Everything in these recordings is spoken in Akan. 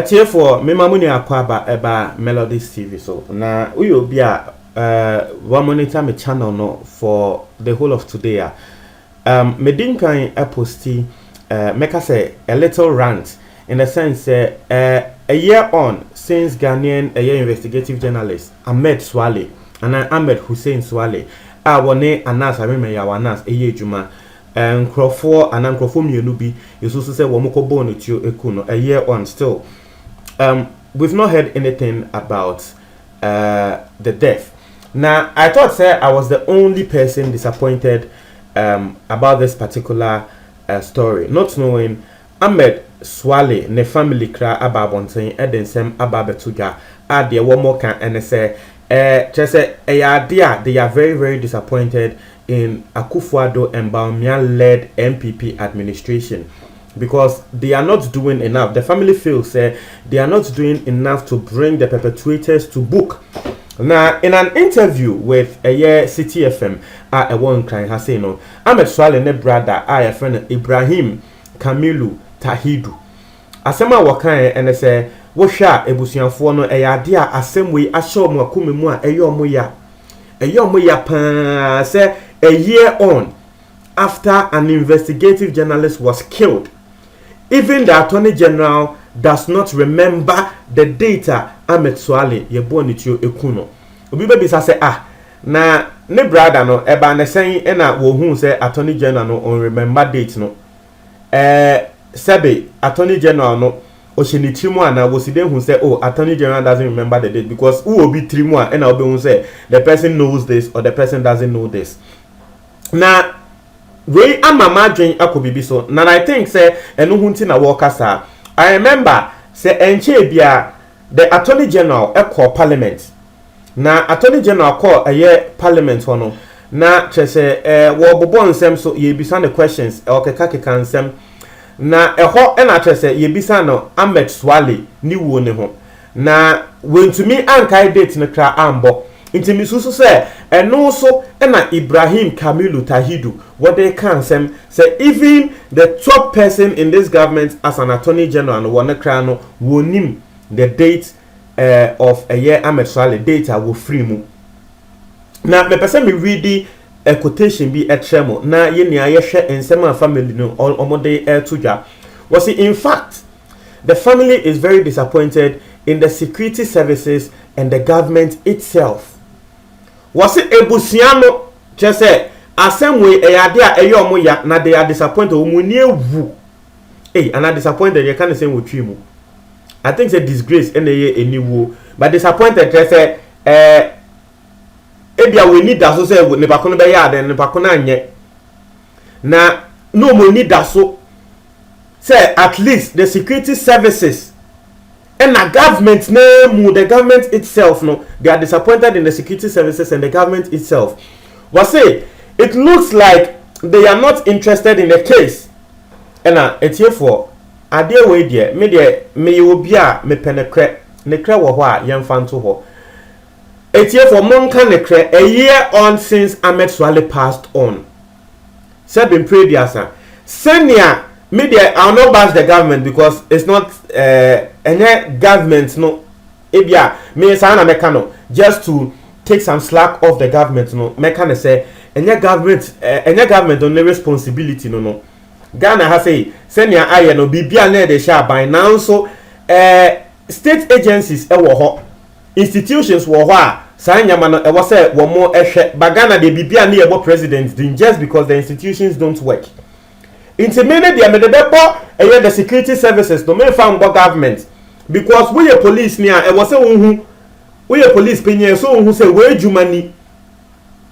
Therefore, me mamuni akwaba eba Melodies TV so na uyo bia one monitor me channel no for the whole of today. Me dinkan posti make us a little rant in the sense a year on since Ghanaian investigative journalist Ahmed Swale and Ahmed Hussein Swale wone anas areme ya wanas juma Nkrofo and Nkrofo mienu bi yesusu say wo moko bo no tio eku a year on still we've not heard anything about the death. Now I thought I was the only person disappointed about this particular story, not knowing Ahmed Swale ne family kra ababonten edensem ababetuga ade one more can and say they are very, very disappointed in Akufo-Addo and Bawumia led MPP administration because they are not doing enough. The family feels they are not doing enough to bring the perpetrators to book. Now, in an interview with City FM, a one client has said, "No, Ahmed Swale ne brother, a friend Ibrahim Kamilu Tahidu. Asema wakan and say, Wosha ebusianfo no eyade asem we ahye omo akome mu a eyomo ya pa say a year on after an investigative journalist was killed. Even the Attorney General does not remember the data Ahmed Swale ye born itio ekuno. Obi be bisa say na ne brother no eba ne sen e na wo hu say Attorney General no on remember date no. Sebe Attorney General no Oshini Trimwa was then who said, oh, Attorney General doesn't remember the date because who will be Trimwa and I'll be who say the person knows this or the person doesn't know this. Now, we am a margin akubibi so. Now I think say and hunting a worker sir. I remember say Enchebia the Attorney General call Parliament. Now Attorney General call a year Parliament one. Now say wo bobon sem so ye be the questions or kekake kan sem. Na eho ena trese yebisa no Ahmed Swale ni wo ne ho na wentumi ankai date ne kra ambo intimi susu se eno so ena Ibrahim Kamilu Tahidu what they can say even the top person in this government as an Attorney General no one kra no wonim the date of a year Ahmed Swale data wo free mu na me person me ready a quotation be a tremor na yeni ayeshe ensema family no omode tuja was in fact the family is very disappointed in the security services and the government itself. Was it ebusiano just say asemwe eyade a eyomo ya na they are disappointed omuni ewu and are disappointed you can't say wotwi mu. I think it's a disgrace eniwo but disappointed just say ebia we need that so say ne pa kono be ya den ne pa kono anye na no mo need that so say at least the security services and the government name the government itself no they are disappointed in the security services and the government itself was say it looks like they are not interested in the case and it's here for ade we there me obi a me penekre ne kra wo ho a yemfa nto ho. It's here for Monka Nekre, a year on since Ahmed Swale passed on. Sabin Prediasa. Senia media, I'll not bash the government because it's not any government, no. Ebia, me sana mekano, just to take some slack off the government, no. Mekano say, any government on the responsibility, no. Ghana has say, Senia Aya no Bibia ne de sha by now, so state agencies, institutions were Sanyamano, I was say one more Bagana de Bibia near presidents just because the institutions don't work. Intimate the Amedepo the security services to make found government because we a police near I was say we a police penny so who say where you money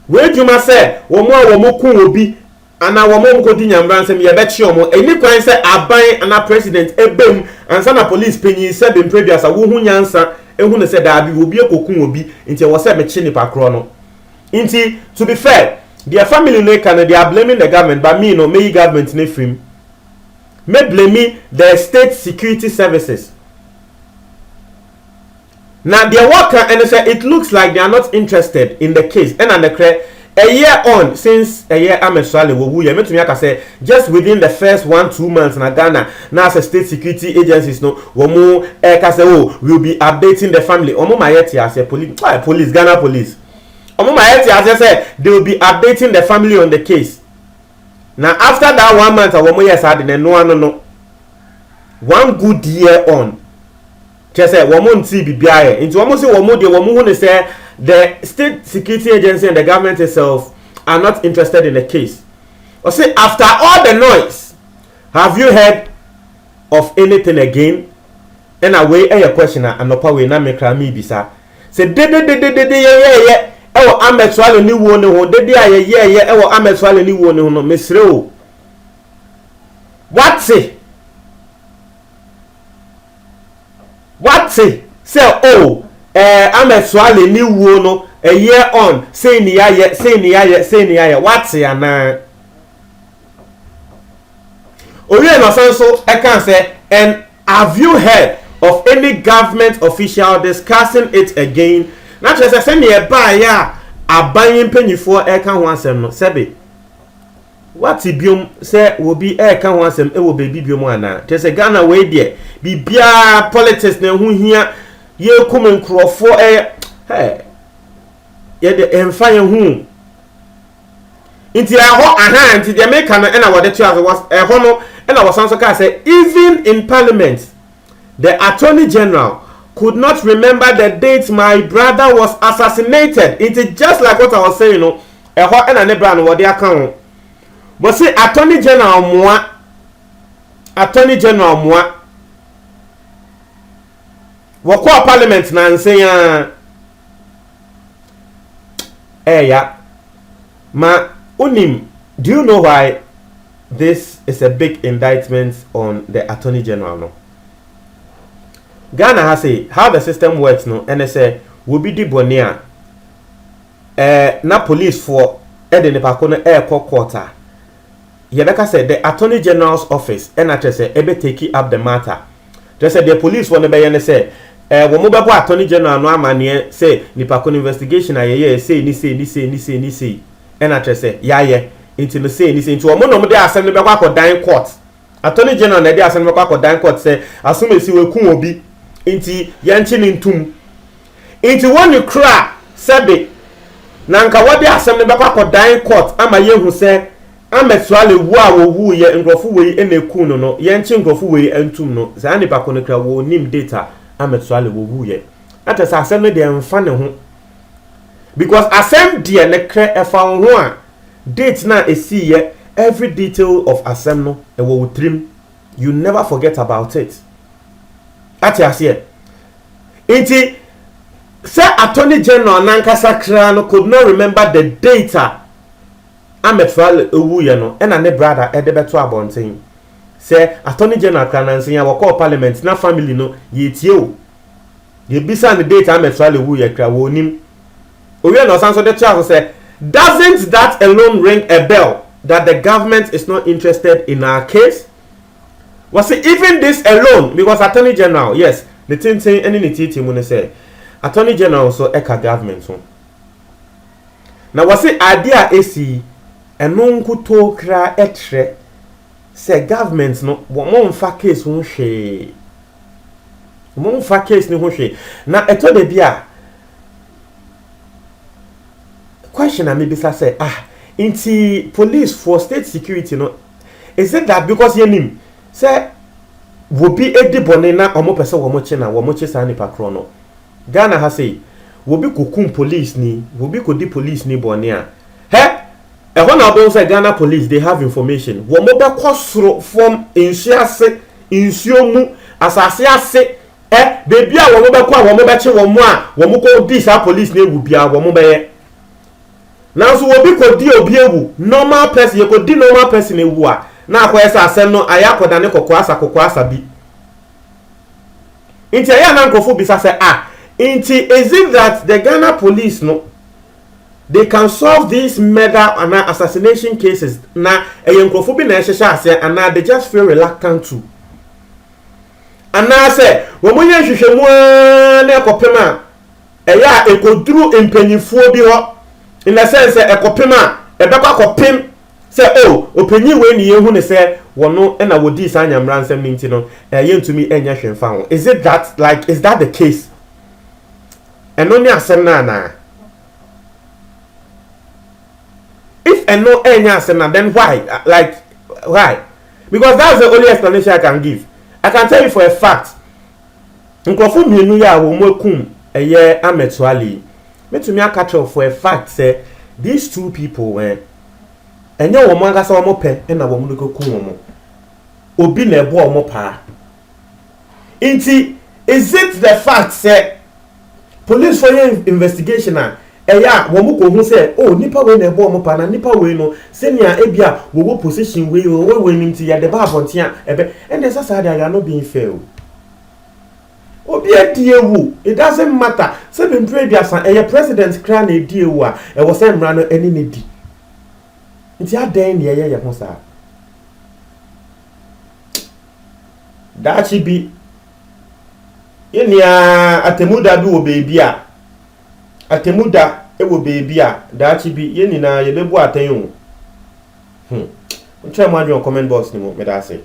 where you must say one more obi and our mom go dinyam ransom ye bet show any kwan say aban and president ebem and sana police penny said in previous a wo hu nyansa ehun ne said that obi ekokun obi nti was say me chi nipa kro no nti to be fair their family no can they are blaming the government but me no me government ne film me blaming the state security services. Now their worker and say it looks like they are not interested in the case and the a year on since a year Ahmed Swale wo ye metumi aka say just within the first 1-2 months na Ghana na as a state security agencies no wo mu ka say oh we will be updating the family omo ma yet as a police Ghana police omo ma yet as say they will be updating the family on the case. Now after that 1 month wo mu yes ade no 1 good year on just say wo mu nti bibia ye nti wo mu say wo mu de wo mu hu ne say the state security agency and the government itself are not interested in the case. Or say after all the noise, have you heard of anything again? And away a question and no power na me kra me bisa. Say yeah. Ewo Ahmed Swale ni wo ne ho yeah ewo Ahmed Swale ni wo ne ho no mesre o. What say? Say oh Ahmed Swale ni wo no a year on say ni ya what ya na Oye no so I can say and have you heard of any government official discussing it again? Na just say me e ba ya aban mpanyifo e ka ho asem no sebe what biom say will be e ka ho asem e wo bebi biom ana just say Ghana we there bibia politics na hu hia ye kum nkrofo ye de emfa ye hu nti aho aha nti de make na na wode to as was ho no na was so ka say even in parliament the attorney general could not remember the date my brother was assassinated. It is just like what I was saying, no. Eho na ne bra no wode aka but say attorney general moa wako parliament na nse ya ya ma unim. Do you know why this is a big indictment on the attorney general no? Ghana has say how the system works no and they say will be di bonia na police for the Nepal air quarter. Yebeka said the attorney general's office and I say ebe take up the matter. They said the police want to be and say wo mobile attorney general no amane say Nepal investigation aye say ni and I say yeah into no say into wo no dey assembly be kwa dan court. Attorney general na dey assembly kwa dan court say assume si we kun obi inti yanchi ntum inti woni kra sebe na nka wode assembly be kwa dan court ama yehu se Ahmed Swale wu a wo wu ye ngrofo we eneku no yanchi ngrofo we entum no za nipa ko no kra wo nim data Ahmed Swale wo wu ye atasa assembly de mfa ne ho because assembly de ne kra efa ho a date na esi ye every detail of assembly e wo trim you never forget about it. Atiasie inti say attorney general nankasa kra no could not remember the data Ahmed Swale ewu ye no na ne brother e de beto abonten say attorney general kra nansen ya wako parliament na family no ye tie o ye bisa the data Ahmed Swale ewu ye kra wo nim owie no sanso de tia say doesn't that alone ring a bell that the government is not interested in our case? Was it even this alone? Because attorney general, yes, the thing saying any nititi mun say attorney general so eka government so. Now was it idea AC enunku to kra etre say government no wo mfa case ho hwe. Wo mfa case ni ho hwe. Na eto de bia question na me bisa say inti police for state security no is it that because yenim say wo bi edibone na omo pese wo mo che na wo mo che sa ni pakro no Ghana ha say wo bi kokum police ni wo bi kodi police ni bone a ho na obo say Ghana police they have information wo mo be kwosoro from insuase insuomu asase ase bebi a wo mo be kwa wo mo be che wo mo a wo mo ko di sa police na ewu bia wo mo be ye now so wo bi kodi obi ewu normal person ye kodi normal person ewu a na akwesa asem no ayakoda ne kokwa bi inti aya na nkofo bisa say inti is it that the Ghana police no they can solve these murder and assassination cases na nkofo bi na ehhehya ase and they just feel reluctant to and say wo mo yen hwehwemu na ekopema eya ekoduru empanyifuo bi ho in the sense ekopema ebekwa kopem say oh openyi we ni yehu ne say wono na wodi sa nyamra nsem nti no yentumi enya hwenfa ho. Is it that, like, is that the case? Eno ni asem na if eno enya asem na, then why? Like, why? Because that's the only explanation I can give. I can tell you for a fact, nkofo mienu ya wo mokum eye ametuali metumi aka for a fact say these two people enye wo mo anga sa wo pe na wo mu kum wo obi na ebo wo pa inti. Is it the fact say police for your investigation eya wo mu ko hu say oh nipa we na ebo wo pa na nipa we no senia ebia wo position we we nimti ya de ba abontia ebe and there's a they are not being fair. Obi adiewu, it doesn't matter. Say be pray dia san eye president kra na adiewu a e wo say mra no eni ne di. Nti adan ne ye ho sa. Dachi bi yenia atemuda bi wo beebi a. Atemuda e wo beebi a. Dachi bi yeni na ye bebu atan yo. Ntwa mo adwon comment box ni mo me da say.